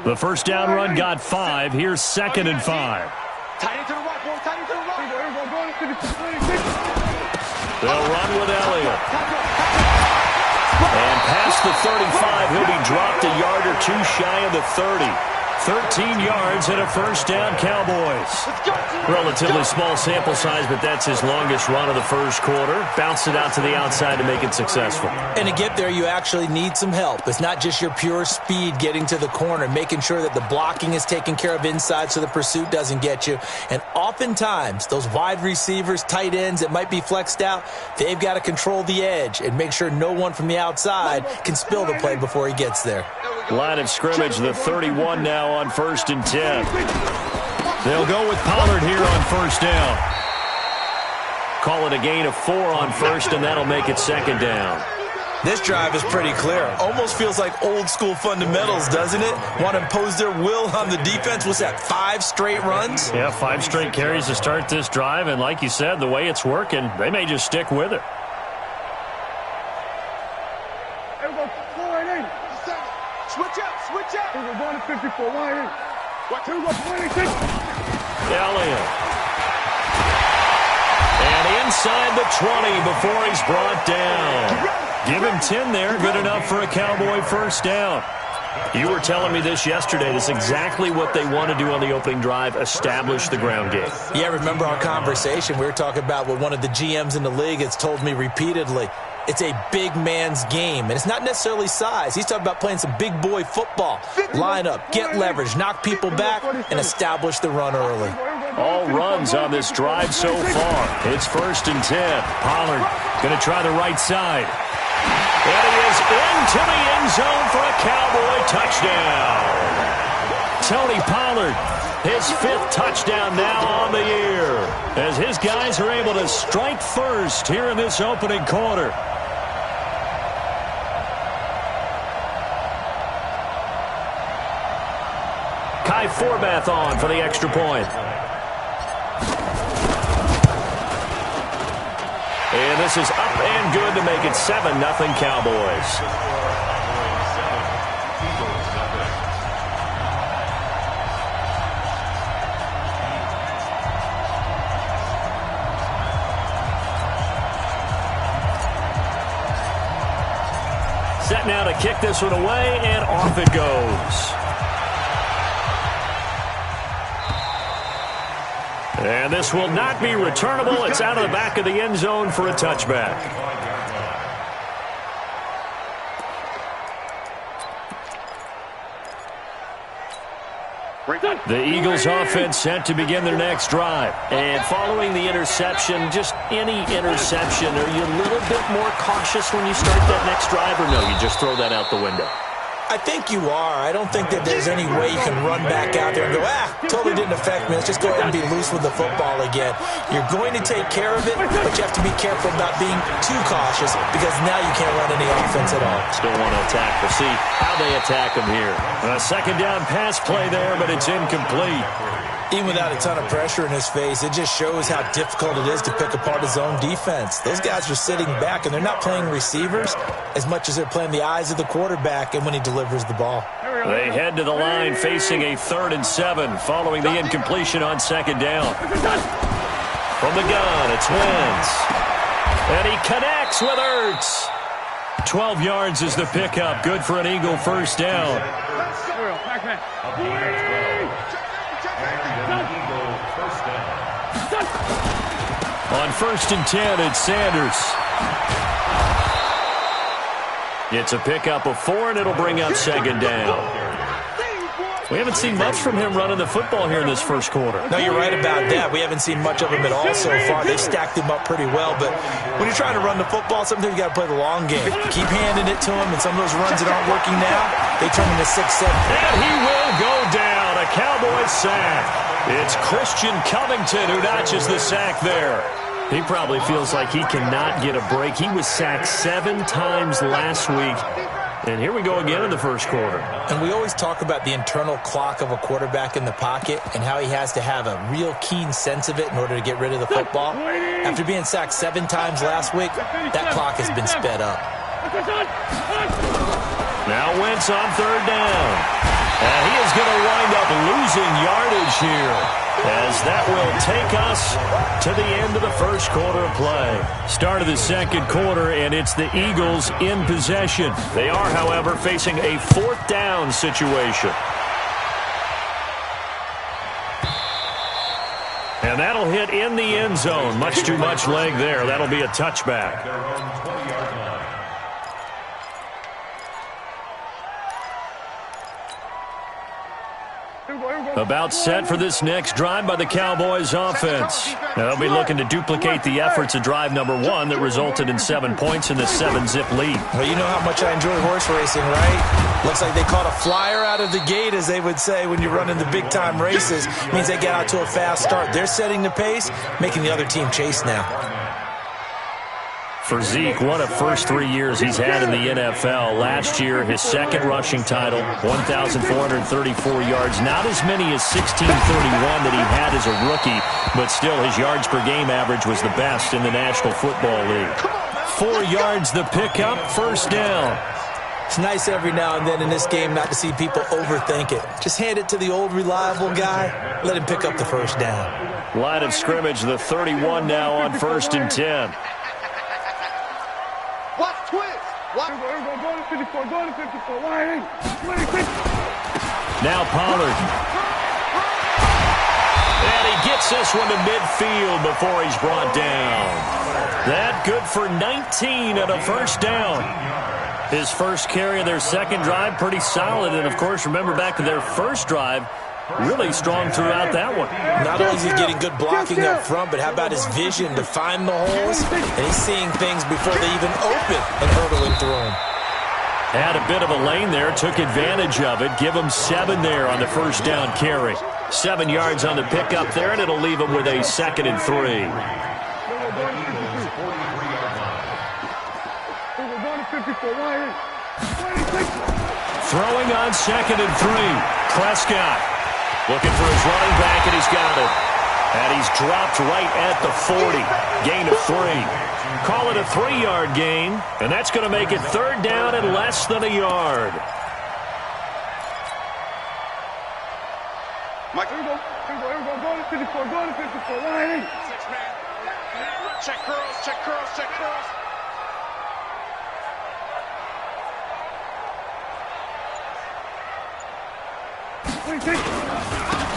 The first down run got 5. Here's 2nd and 5. They'll run with Elliott. And past the 35, he'll be dropped a yard or two shy of the 30. 13 yards and a first down, Cowboys. Relatively small sample size, but that's his longest run of the first quarter. Bounced it out to the outside to make it successful. And to get there, you actually need some help. It's not just your pure speed getting to the corner, making sure that the blocking is taken care of inside so the pursuit doesn't get you. And oftentimes, those wide receivers, tight ends that might be flexed out, they've got to control the edge and make sure no one from the outside can spill the play before he gets there. Line of scrimmage, the 31 now on 1st and 10. They'll go with Pollard here on first down. Call it a gain of 4 on first, and that'll make it 2nd down. This drive is pretty clear. Almost feels like old school fundamentals, doesn't it? Want to impose their will on the defense. What's that, 5 straight runs? Yeah, 5 straight carries to start this drive, and like you said, the way it's working, they may just stick with it. Switch up. We're going to 54. Elliott. And inside the 20 before he's brought down. Give him 10 there. Good enough for a Cowboy first down. You were telling me this yesterday. That's exactly what they want to do on the opening drive, establish the ground game. Yeah, remember our conversation. We were talking about what one of the GMs in the league has told me repeatedly. It's a big man's game, and it's not necessarily size. He's talking about playing some big boy football. Line up, get leverage, knock people back, and establish the run early. All runs on this drive so far. It's 1st and 10. Pollard going to try the right side. And he is into the end zone for a Cowboy touchdown. Tony Pollard, his 5th touchdown now on the year, as his guys are able to strike first here in this opening quarter. Kai Forbath on for the extra point. And this is up and good to make it 7-0 Cowboys. Set now to kick this one away, and off it goes. And this will not be returnable. It's out of the back of the end zone for a touchback. The Eagles offense set to begin their next drive. And following the interception, just any interception, are you a little bit more cautious when you start that next drive, or no, you just throw that out the window? I think you are. I don't think that there's any way you can run back out there and go, totally didn't affect me. Let's just go ahead and be loose with the football again. You're going to take care of it, but you have to be careful about being too cautious because now you can't run any offense at all. Still want to attack. We'll see how they attack them here. A 2nd down pass play there, but it's incomplete. Even without a ton of pressure in his face, it just shows how difficult it is to pick apart his own defense. Those guys are sitting back, and they're not playing receivers as much as they're playing the eyes of the quarterback and when he delivers the ball. They head to the line facing a 3rd and 7 following the incompletion on 2nd down. From the gun, it's Wentz. And he connects with Ertz. 12 yards is the pickup. Good for an Eagle first down. On 1st and 10, it's Sanders. It's a pickup of 4, and it'll bring up 2nd down. We haven't seen much from him running the football here in this first quarter. No, you're right about that. We haven't seen much of him at all so far. They've stacked him up pretty well, but when you're trying to run the football, sometimes you got to play the long game. Keep handing it to him, and some of those runs that aren't working now, they turn into 6-7. And he will go down. A Cowboy sack. It's Christian Covington who notches the sack there. He probably feels like he cannot get a break. He was sacked 7 times last week. And here we go again in the first quarter. And we always talk about the internal clock of a quarterback in the pocket and how he has to have a real keen sense of it in order to get rid of the football. After being sacked 7 times last week, that clock has been sped up. Now Wentz on 3rd down. And he is going to wind up losing yardage here, as that will take us to the end of the first quarter of play. Start of the second quarter, and it's the Eagles in possession. They are, however, facing a fourth down situation. And that'll hit in the end zone. Much too much leg there. That'll be a touchback. About set for this next drive by the Cowboys offense. Now they'll be looking to duplicate the efforts of drive number 1 that resulted in 7 points in this 7-zip lead. Well, you know how much I enjoy horse racing, right? Looks like they caught a flyer out of the gate, as they would say when you're running the big-time races. Means they get out to a fast start. They're setting the pace, making the other team chase now. For Zeke, one of first 3 years he's had in the NFL. Last year, his second rushing title, 1,434 yards. Not as many as 1,631 that he had as a rookie, but still his yards per game average was the best in the National Football League. 4 yards the pickup, first down. It's nice every now and then in this game not to see people overthink it. Just hand it to the old reliable guy, let him pick up the first down. Line of scrimmage, the 31 now on 1st and 10. Watch twist. Watch. Go to 54. Go to 54. Now Pollard. And he gets this one to midfield before he's brought down. That good for 19 and a first down. His first carry of their second drive, pretty solid. And, of course, remember back to their first drive, really strong throughout that one. Not only is he getting good blocking up front, but how about his vision to find the holes? And he's seeing things before they even open and hurdling through them. Had a bit of a lane there, took advantage of it. Give him 7 there on the first down carry. 7 yards on the pickup there, and it'll leave him with a 2nd and 3. Throwing on 2nd and 3. Prescott looking for his running back, and he's got it. And he's dropped right at the 40. Gain of 3. Call it a 3-yard gain, and that's going to make it 3rd down and less than a yard. Mike, here we go. Go to 54. Go to 54. Check curls, check curls, check curls.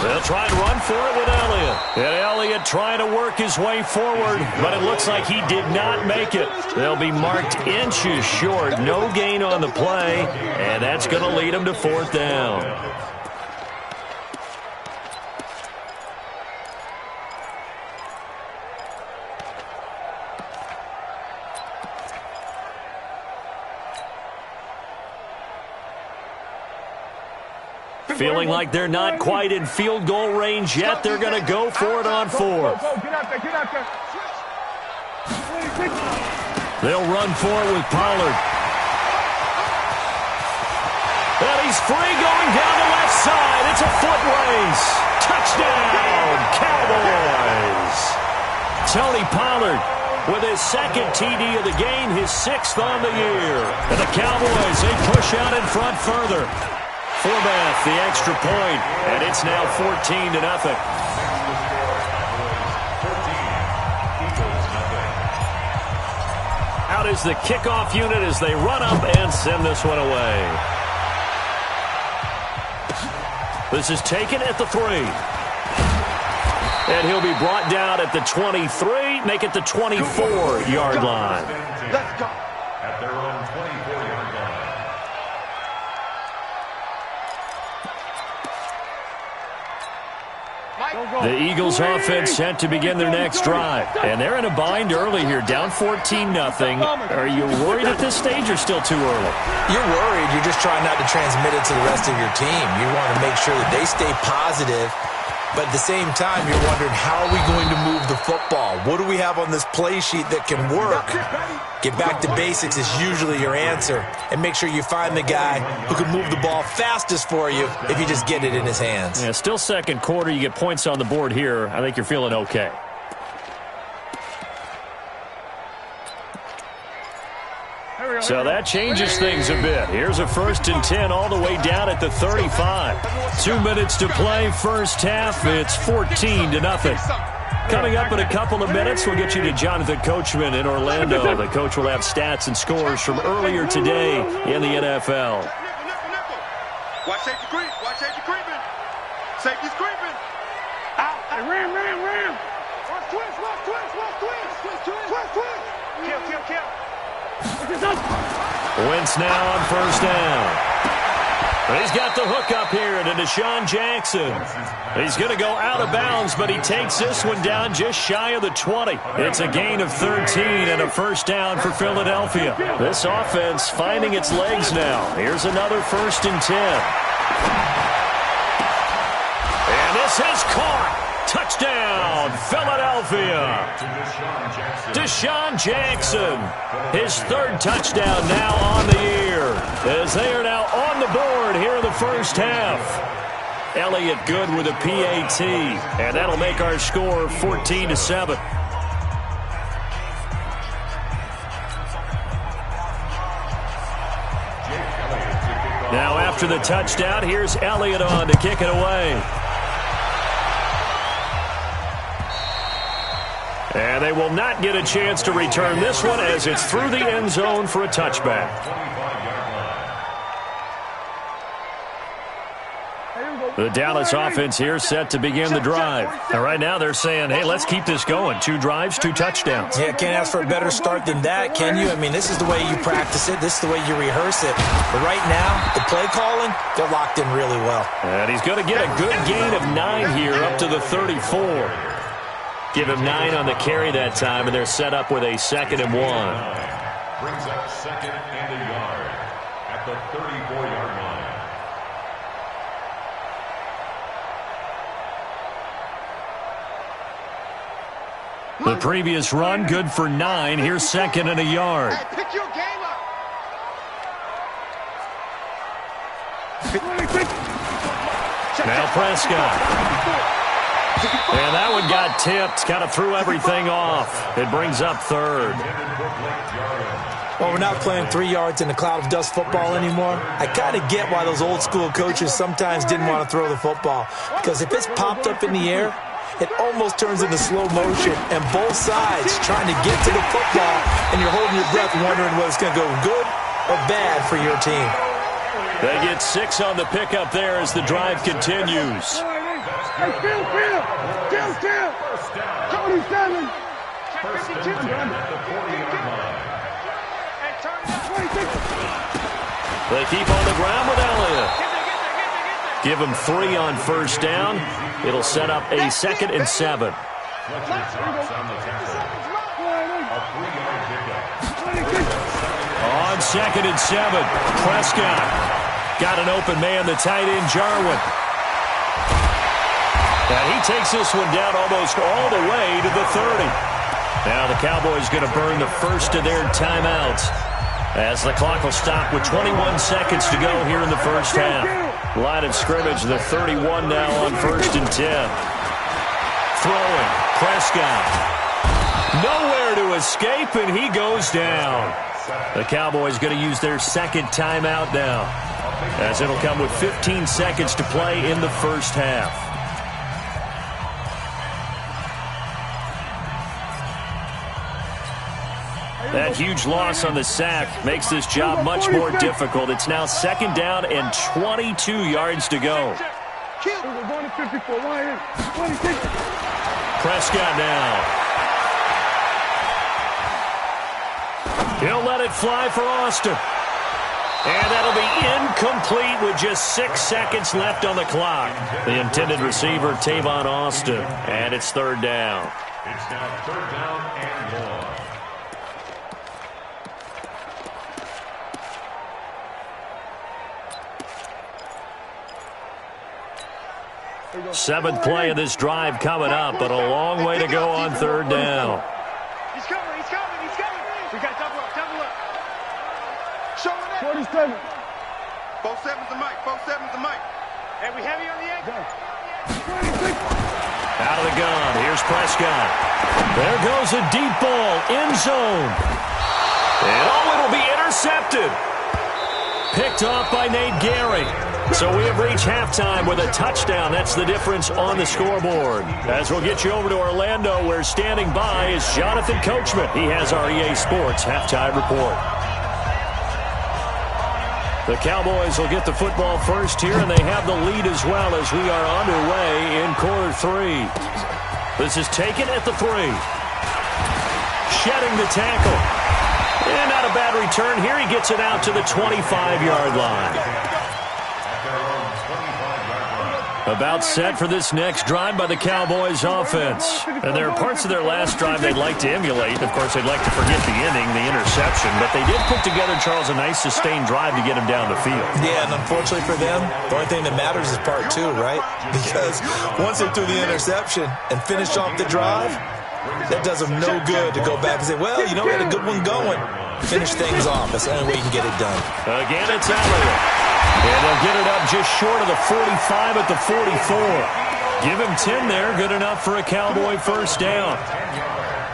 They'll try and run for it with Elliott. And Elliott trying to work his way forward, but it looks like he did not make it. They'll be marked inches short. No gain on the play, and that's going to lead him to 4th down. Feeling like they're not quite in field goal range yet. They're going to go for it on 4th. They'll run for it with Pollard. And he's free going down the left side. It's a foot race. Touchdown, Cowboys. Tony Pollard with his 2nd TD of the game, his 6th on the year. And the Cowboys, they push out in front further. Forbath, the extra point, and it's now 14-0. Out is the kickoff unit as they run up and send this one away. This is taken at the 3. And he'll be brought down at the 23, make it the 24-yard line. Let's go. At their own 24-yard line. The Eagles offense set to begin their next drive. And they're in a bind early here, down 14-0. Are you worried at this stage or still too early? You're worried. You're just trying not to transmit it to the rest of your team. You want to make sure that they stay positive. But at the same time, you're wondering, how are we going to move the football? What do we have on this play sheet that can work? Get back to basics is usually your answer. And make sure you find the guy who can move the ball fastest for you if you just get it in his hands. Yeah, still second quarter. You get points on the board here. I think you're feeling okay. So that changes things a bit. Here's a 1st and 10 all the way down at the 35. 2 minutes to play, first half. It's 14-0. Coming up in a couple of minutes, we'll get you to Jonathan Coachman in Orlando. The coach will have stats and scores from earlier today in the NFL. Watch safety creep. Watch safety creeping. Safety's creeping. Out. Ram. Watch twist. Kill. Wentz now on first down. He's got the hook up here to Deshaun Jackson. He's going to go out of bounds, but he takes this one down just shy of the 20. It's a gain of 13 and a first down for Philadelphia. This offense finding its legs now. Here's another 1st and 10. And this is caught. Touchdown, Philadelphia. Deshaun Jackson, his 3rd touchdown now on the year, as they are now on the board here in the first half. Elliott good with a PAT, and that'll make our score 14-7. Now after the touchdown, here's Elliott on to kick it away. And they will not get a chance to return this one as it's through the end zone for a touchback. The Dallas offense here set to begin the drive. And right now they're saying, hey, let's keep this going. 2 drives, 2 touchdowns. Yeah, can't ask for a better start than that, can you? I mean, this is the way you practice it. This is the way you rehearse it. But right now, the play calling, they're locked in really well. And he's going to get a good gain of 9 here up to the 34. Give him 9 on the carry that time, and they're set up with a 2nd and 1. Brings up 2nd and a yard at the 34-yard line. The previous run, good for 9. Here's 2nd and a yard. Hey, pick your game up. Now Prescott. And that one got tipped, kind of threw everything off. It brings up 3rd. Well, we're not playing 3 yards in a cloud of dust football anymore. I kind of get why those old school coaches sometimes didn't want to throw the football. Because if it's popped up in the air, it almost turns into slow motion. And both sides trying to get to the football, and you're holding your breath wondering whether it's going to go good or bad for your team. They get 6 on the pickup there as the drive continues. Hey, Phil. 27. First and 10 at the 40-yard line. They keep on the ground with Elliott. Give him 3 on first down. It'll set up a 2nd and 7. Fletcher stops on the tackle. A 3-yard pickup. On 2nd and 7, Prescott got an open man, the tight end Jarwin. And he takes this one down almost all the way to the 30. Now the Cowboys going to burn the first of their timeouts as the clock will stop with 21 seconds to go here in the first half. Line of scrimmage, the 31 now on 1st and 10. Throwing, Prescott. Nowhere to escape, and he goes down. The Cowboys going to use their 2nd timeout now, as it'll come with 15 seconds to play in the first half. That huge loss on the sack makes this job much more difficult. It's now 2nd down and 22 yards to go. Prescott now. He'll let it fly for Austin. And that'll be incomplete with just 6 seconds left on the clock. The intended receiver, Tavon Austin. And it's 3rd down. It's now 3rd down and 1. 7th play of this drive coming up, but a long way to go on 3rd down. He's coming. We got double up. Show it up. 47. 47's the mic. Hey, we heavy on the edge. Out of the gun. Here's Prescott. There goes a deep ball. End zone. And it'll be intercepted. Picked off by Nate Gehring. So we have reached halftime with a touchdown. That's the difference on the scoreboard. As we'll get you over to Orlando, where standing by is Jonathan Coachman. He has our EA Sports halftime report. The Cowboys will get the football first here, and they have the lead as well as we are underway in quarter 3. This is taken at the 3. Shedding the tackle. And not a bad return here. He gets it out to the 25-yard line. About set for this next drive by the Cowboys offense. And there are parts of their last drive they'd like to emulate. Of course, they'd like to forget the inning, the interception. But they did put together, Charles, a nice sustained drive to get him down the field. Yeah, and unfortunately for them, the only thing that matters is part 2, right? Because once they threw the interception and finished off the drive, that does them no good to go back and say, well, you know, we had a good one going. Finish things off. That's the only way you can get it done. Again, it's Elliott. And they'll get it up just short of the 45 at the 44. Give him 10 there. Good enough for a Cowboy first down.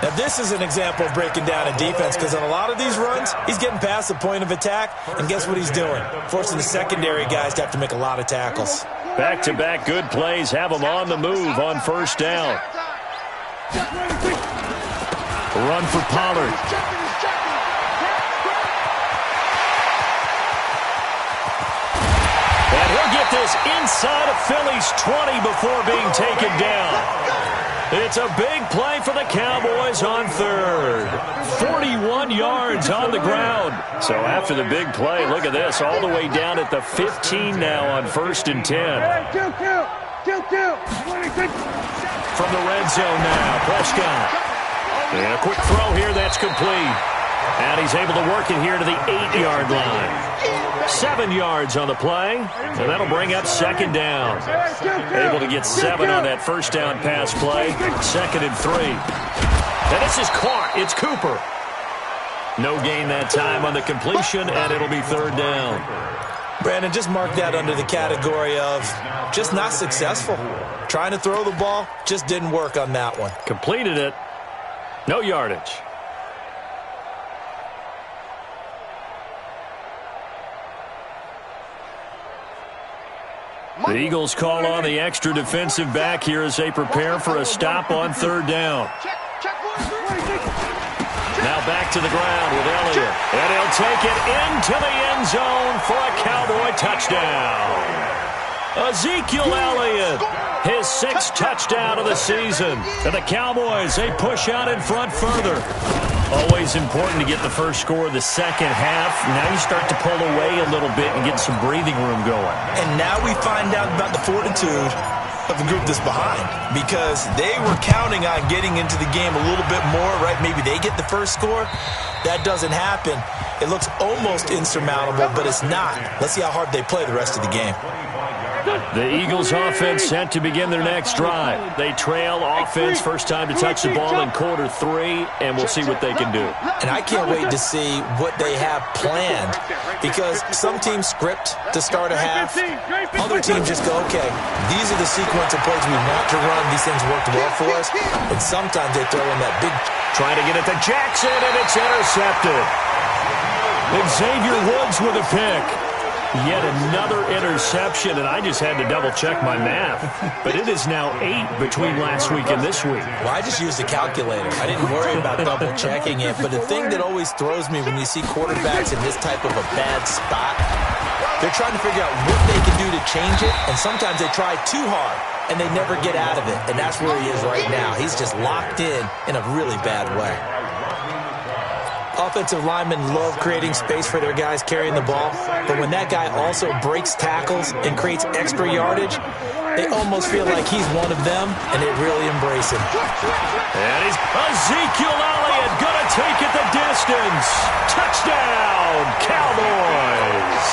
Now, this is an example of breaking down a defense, because on a lot of these runs, he's getting past the point of attack, and guess what he's doing? Forcing the secondary guys to have to make a lot of tackles. Back-to-back good plays have him on the move on first down. Run for Pollard. And he'll get this inside of Philly's 20 before being taken down. It's a big play for the Cowboys on third. 41 yards on the ground. So after the big play, look at this, all the way down at the 15 now on 1st and 10. From the red zone now, Prescott. And a quick throw here, that's complete. And he's able to work it here to the 8-yard line. 7 yards on the play, and that'll bring up second down. Able to get 7 on that first down pass play. 2nd and 3. And this is caught. It's Cooper. No gain that time on the completion, and it'll be 3rd down. Brandon, just mark that under the category of just not successful. Trying to throw the ball, just didn't work on that one. Completed it. No yardage. The Eagles call on the extra defensive back here as they prepare for a stop on 3rd down. Now back to the ground with Elliott. And he'll take it into the end zone for a Cowboy touchdown. Ezekiel Elliott, his 6th touchdown of the season. And the Cowboys, they push out in front further. Always important to get the first score of the second half. Now you start to pull away a little bit and get some breathing room going. And now we find out about the fortitude of the group that's behind, because they were counting on getting into the game a little bit more, right? Maybe they get the first score. That doesn't happen. It looks almost insurmountable, but it's not. Let's see how hard they play the rest of the game. The Eagles offense set to begin their next drive. They trail offense, first time to touch the ball in quarter 3, and we'll see what they can do. And I can't wait to see what they have planned, because some teams script to start a half. Other teams just go, okay, these are the sequence of plays we want to run. These things worked well for us. And sometimes they throw in that big... Trying to get it to Jackson, and it's intercepted. Xavier Woods with a pick. Yet another interception, and I just had to double-check my math. But it is now 8 between last week and this week. Well, I just used a calculator. I didn't worry about double-checking it. But the thing that always throws me when you see quarterbacks in this type of a bad spot, they're trying to figure out what they can do to change it, and sometimes they try too hard, and they never get out of it. And that's where he is right now. He's just locked in a really bad way. Offensive linemen love creating space for their guys carrying the ball, but when that guy also breaks tackles and creates extra yardage, they almost feel like he's one of them, and they really embrace him. And he's Ezekiel Elliott going to take it the distance. Touchdown, Cowboys!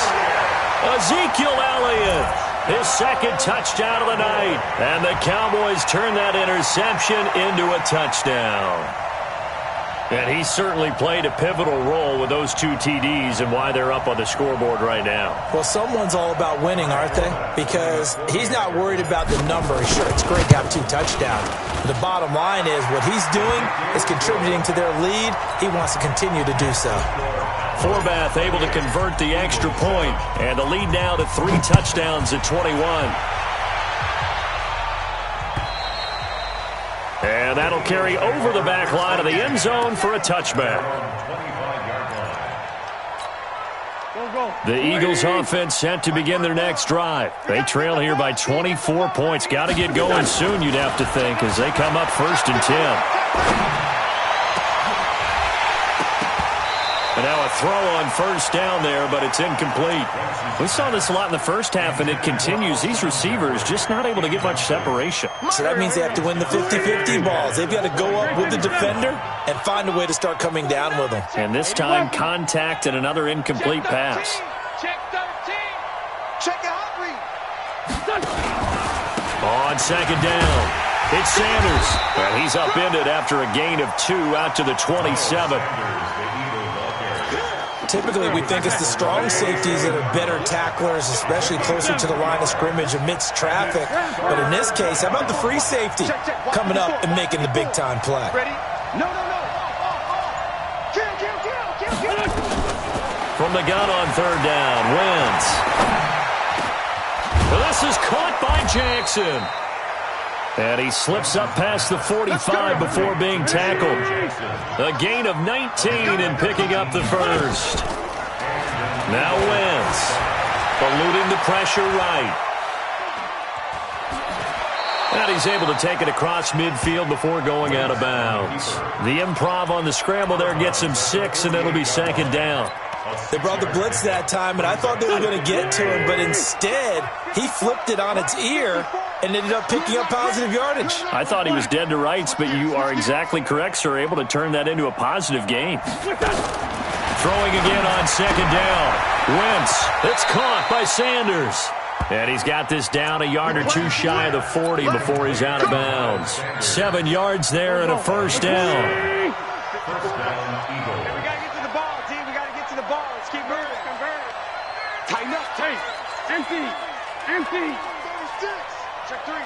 Ezekiel Elliott, his 2nd touchdown of the night, and the Cowboys turn that interception into a touchdown. And he certainly played a pivotal role with those 2 TDs and why they're up on the scoreboard right now. Well, someone's all about winning, aren't they? Because he's not worried about the number. Sure, it's great to have 2 touchdowns. But the bottom line is what he's doing is contributing to their lead. He wants to continue to do so. Forbath able to convert the extra point, and the lead now to 3 touchdowns at 21. And that'll carry over the back line of the end zone for a touchback. The Eagles offense set to begin their next drive. They trail here by 24 points. Got to get going soon, you'd have to think, as they come up 1st and 10. And now a throw on 1st down there, but it's incomplete. We saw this a lot in the first half, and it continues. These receivers just not able to get much separation. So that means they have to win the 50-50 balls. They've got to go up with the defender and find a way to start coming down with them. And this time, contact and another incomplete pass. Check 13. Check your hot read. On 2nd down, it's Sanders. And he's upended after a gain of 2 out to the 27. Typically, we think it's the strong safeties that are better tacklers, especially closer to the line of scrimmage amidst traffic. But in this case, how about the free safety coming up and making the big-time play? Ready? No. Kill. From the gun on 3rd down, Wentz. This is caught by Jackson. And he slips up past the 45 before being tackled. A gain of 19 and picking up the 1st. Now Wentz, eluding the pressure right. And he's able to take it across midfield before going out of bounds. The improv on the scramble there gets him 6, and it'll be 2nd down. They brought the blitz that time, and I thought they were going to get to him, but instead, he flipped it on its ear and ended up picking up positive yardage. I thought he was dead to rights, but you are exactly correct, sir. Able to turn that into a positive gain. Throwing again on 2nd down. Wentz, it's caught by Sanders. And he's got this down a yard or 2 shy of the 40 before he's out of bounds. 7 yards there and a 1st down. First down, Eagles. We got to get to the ball, team. We got to get to the ball. Let's keep moving. Tighten up. Tight. Empty. 36. Check 3.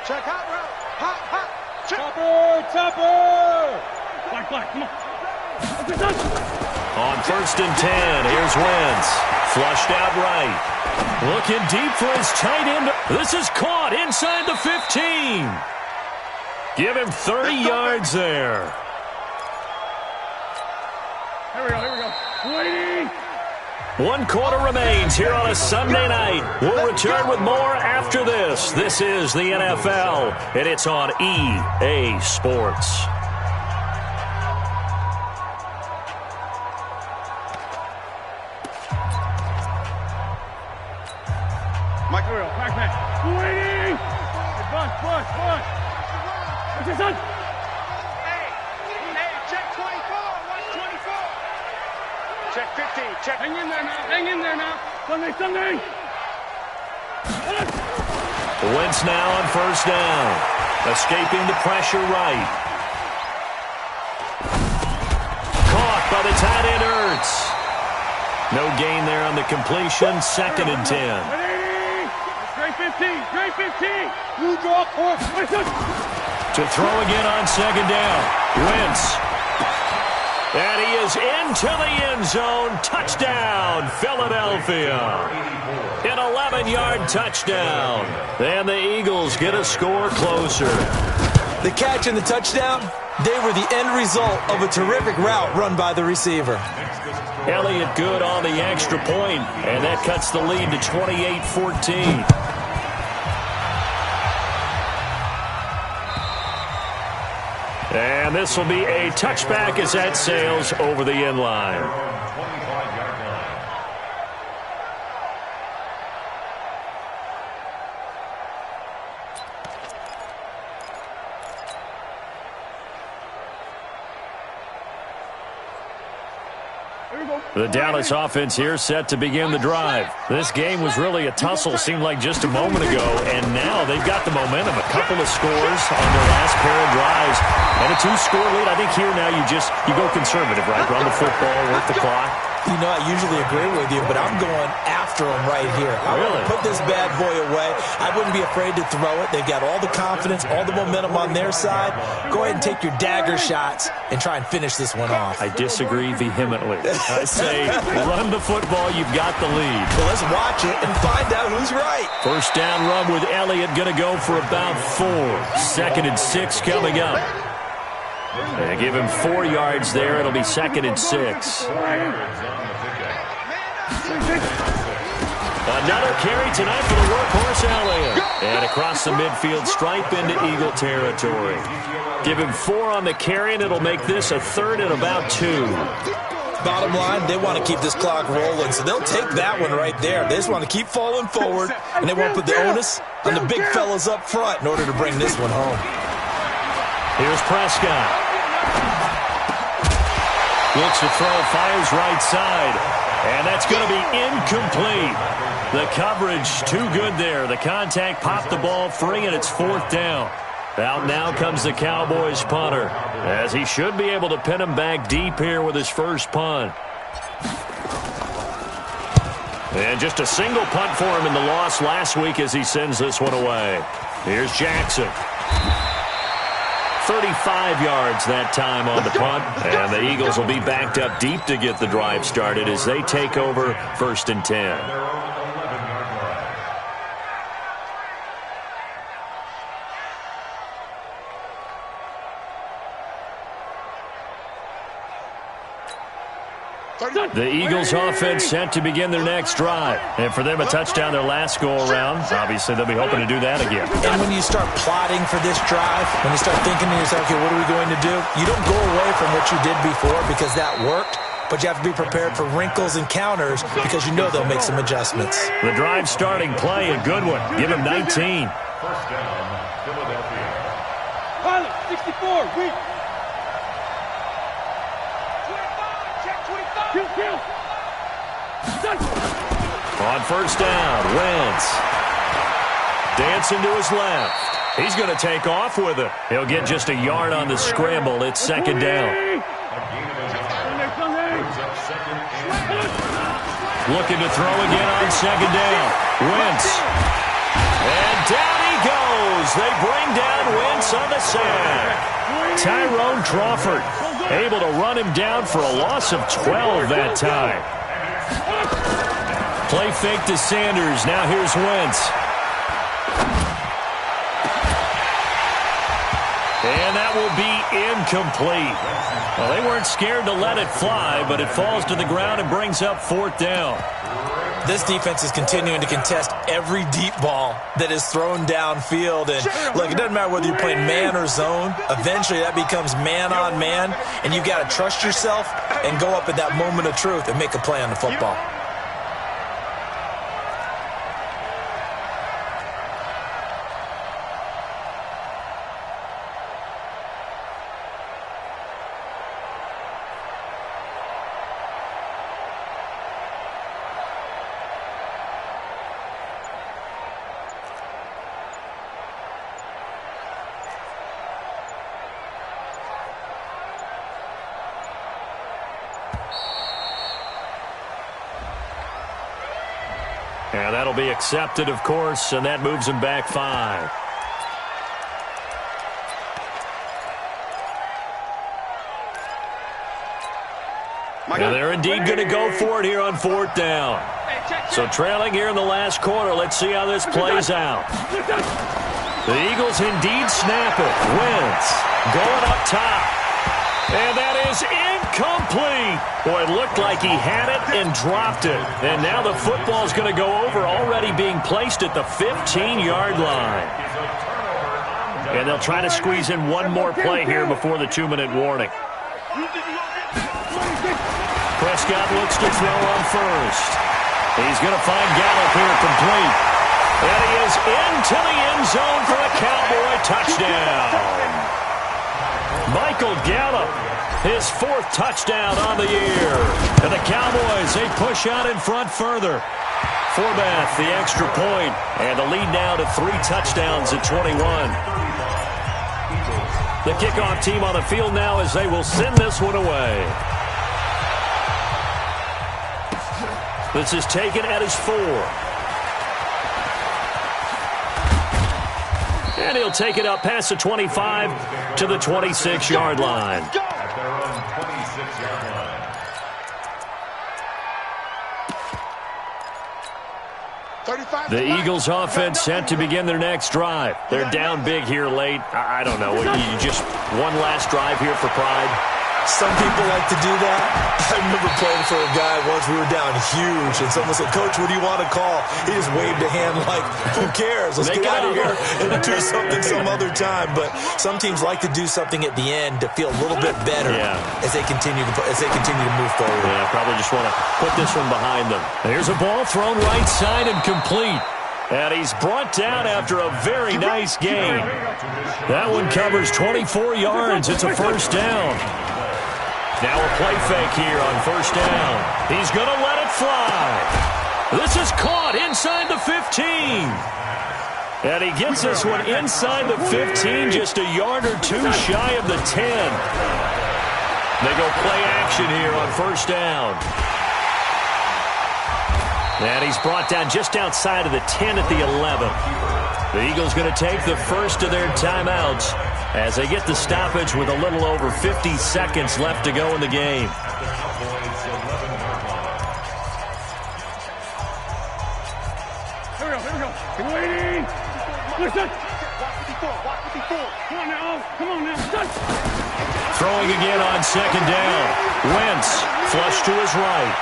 Check hot route. Hot. Check. Chopper. Black. Come on. On 1st and 10, here's Wentz. Flushed out right. Looking deep for his tight end. This is caught inside the 15. Give him 30 yards there. Here we go. Waiting. 1 quarter remains here on a Sunday night. We'll return with more after this. This is the NFL, and it's on EA Sports. Back. Waiting. Bush. What's your son? Hey, check 24. Watch 24. Check 15. Check. Hang in there now. Sunday. Wentz now on 1st down. Escaping the pressure right. Caught by the tight end Ertz. No gain there on the completion. 2nd and 10. Straight 15. You draw course. To throw again on 2nd down. Wentz. And he is into the end zone. Touchdown, Philadelphia. An 11-yard touchdown. And the Eagles get a score closer. The catch and the touchdown, they were the end result of a terrific route run by the receiver. Elliott good on the extra point, and that cuts the lead to 28-14. And this will be a touchback as that sails over the end line. Here we The Dallas offense here set to begin the drive. This game was really a tussle, seemed like just a moment ago, and now they've got the momentum. A couple of scores on their last pair of drives, and a 2-score lead. I think here now you go conservative, right? Run the football, work the clock. You know, I usually agree with you, but I'm going after him right here. I want to put this bad boy away. I wouldn't be afraid to throw it. They've got all the confidence, all the momentum on their side. Go ahead and take your dagger shots and try and finish this one off. I disagree vehemently. I say run the football. You've got the lead. Well, let's watch it and find out who's right. First down run with Elliott going to go for about 4. 2nd and 6 coming up. They give him 4 yards there. It'll be 2nd and 6. Another carry tonight for the workhorse Elliott. And across the midfield stripe into Eagle territory. Give him 4 on the carry, and it'll make this a 3rd and about 2. Bottom line, they want to keep this clock rolling, so they'll take that one right there. They just want to keep falling forward, and they won't put the onus on the big fellas up front in order to bring this one home. Here's Prescott. Looks to throw, fires right side, and that's going to be incomplete. The coverage too good there. The contact popped the ball free, and it's 4th down. Out now comes the Cowboys punter, as he should be able to pin him back deep here with his first punt. And just a single punt for him in the loss last week as he sends this one away. Here's Jackson. 35 yards that time on the punt, and the Eagles will be backed up deep to get the drive started as they take over 1st and 10. The Eagles offense set to begin their next drive. And for them, a touchdown their last go-around. Obviously, they'll be hoping to do that again. And when you start plotting for this drive, when you start thinking to yourself, okay, what are we going to do? You don't go away from what you did before because that worked, but you have to be prepared for wrinkles and counters because you know they'll make some adjustments. The drive starting play, a good one. Give him 19. First down, Philadelphia. Pilot, 64, weak. On first down, Wentz. Dancing to his left. He's going to take off with it. He'll get just a yard on the scramble. It's 2nd down. Looking to throw again on 2nd down. Wentz. And down he goes. They bring down Wentz on the sack. Tyrone Crawford able to run him down for a loss of 12 that time. Play fake to Sanders. Now here's Wentz. And that will be incomplete. Well, they weren't scared to let it fly, but it falls to the ground and brings up 4th down. This defense is continuing to contest every deep ball that is thrown downfield. And look, it doesn't matter whether you're playing man or zone. Eventually, that becomes man on man, and you got to trust yourself and go up at that moment of truth and make a play on the football. And that'll be accepted, of course, and that moves him back 5. And they're indeed going to go for it here on 4th down. So trailing here in the last quarter. Let's see how this plays out. The Eagles indeed snap it. Wentz going up top. And that is incomplete. Boy, it looked like he had it and dropped it. And now the football's going to go over, already being placed at the 15-yard line. And they'll try to squeeze in one more play here before the 2-minute warning. Prescott looks to throw on first. He's going to find Gallup here complete. And he is into the end zone for a Cowboy touchdown. Michael Gallup His 4th touchdown on the year. And the Cowboys, they push out in front further. Forbath, the extra point, and the lead now to 3 touchdowns at 21. The kickoff team on the field now as they will send this one away. This is taken at his 4. And he'll take it up past the 25 to the 26-yard line. At their own 26-yard line. The Eagles offense set to begin their next drive. They're down big here late. I don't know. You just one last drive here for pride? Some people like to do that. I remember playing for a guy once. We were down huge, and someone said, "Coach, what do you want to call?" He just waved a hand like, "Who cares? Let's get out of here and do something some other time." But some teams like to do something at the end to feel a little bit better as they continue to move forward. Yeah, probably just want to put this one behind them. Here's a ball thrown right side and complete. And he's brought down after a very nice gain. That one covers 24 yards. It's a first down. Now a play fake here on first down. He's going to let it fly. This is caught inside the 15. And he gets this one inside the 15, just a yard or 2 shy of the 10. They go play action here on first down. And he's brought down just outside of the 10 at the 11. The Eagles going to take the first of their timeouts as they get the stoppage with a little over 50 seconds left to go in the game. Here we go. Keep waiting. Listen. Come on now. Throwing again on second down. Wentz flush to his right.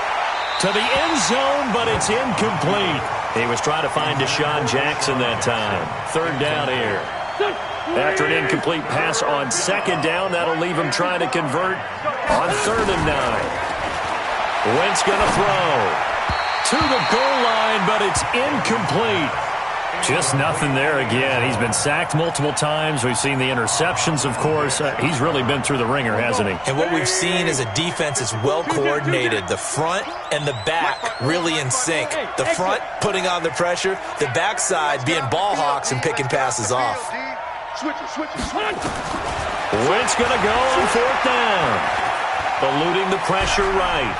To the end zone, but it's incomplete. He was trying to find Deshaun Jackson that time. Third down here. After an incomplete pass on second down, that'll leave him trying to convert on 3rd and 9. Wentz going to throw to the goal line, but it's incomplete. Just nothing there again. He's been sacked multiple times. We've seen the interceptions, of course. He's really been through the ringer, hasn't he? And what we've seen is a defense that's well coordinated. The front and the back really in sync. The front putting on the pressure. The backside being ball hawks and picking passes off. Wentz going to go on 4th down. Eluding the pressure right.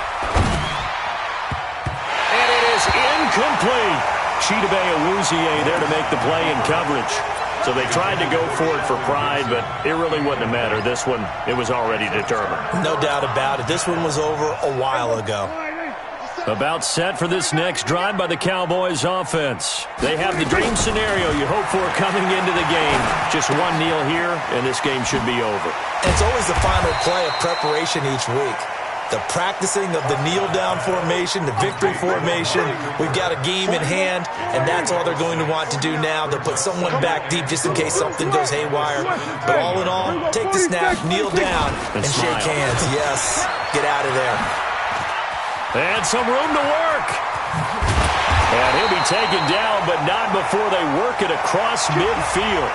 And it is incomplete. Chidobe Awuzie there to make the play in coverage. So they tried to go for it for pride, but it really wouldn't have mattered. This one, it was already determined. No doubt about it. This one was over a while ago. About set for this next drive by the Cowboys offense. They have the dream scenario you hope for coming into the game. Just one kneel here, and this game should be over. And it's always the final play of preparation each week. The practicing of the kneel-down formation, the victory formation. We've got a game in hand, and that's all they're going to want to do now. They'll put someone back deep just in case something goes haywire. But all in all, take the snap, kneel down, and shake hands. Yes, get out of there. And some room to work. And he'll be taken down, but not before they work it across midfield.